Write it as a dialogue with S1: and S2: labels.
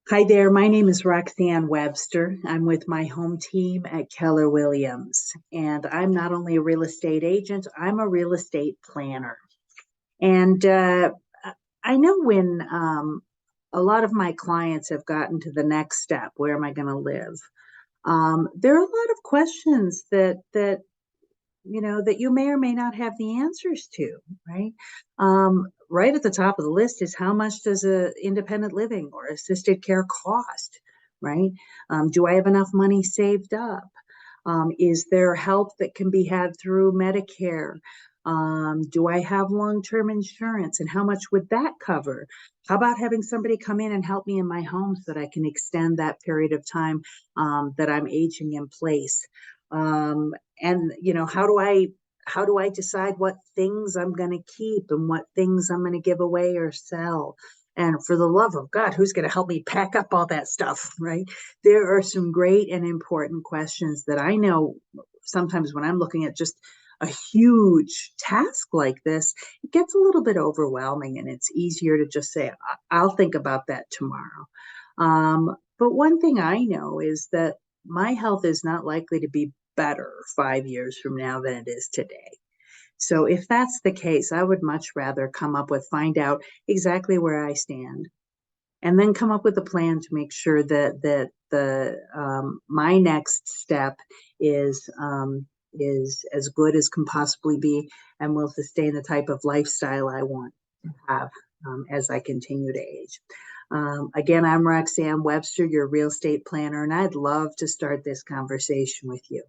S1: Hi there, my name is Roxane Webster. I'm with my home team at Keller Williams, and I'm not only a real estate agent, I'm a real estate planner. And I know when a lot of my clients have gotten to the next step, where am I going to live? There are a lot of questions that you may or may not have the answers to, right? Right at the top of the list is how much does a independent living or assisted care cost, right? Do I have enough money saved up? Is there help that can be had through Medicare? Do I have long-term insurance, and how much would that cover? How about having somebody come in and help me in my home so that I can extend that period of time that I'm aging in place? Um, and how do I decide what things I'm going to keep and what things I'm going to give away or sell? And for the love of God, who's going to help me pack up all that stuff, right? There are some great and important questions that I know sometimes when I'm looking at just a huge task like this, it gets a little bit overwhelming and it's easier to just say, I'll think about that tomorrow. But one thing I know is that my health is not likely to be better 5 years from now than it is today. So if that's the case, I would much rather find out exactly where I stand, and then come up with a plan to make sure that the my next step is as good as can possibly be, and will sustain the type of lifestyle I want to have as I continue to age. Again, I'm Roxane Webster, your real estate planner, and I'd love to start this conversation with you.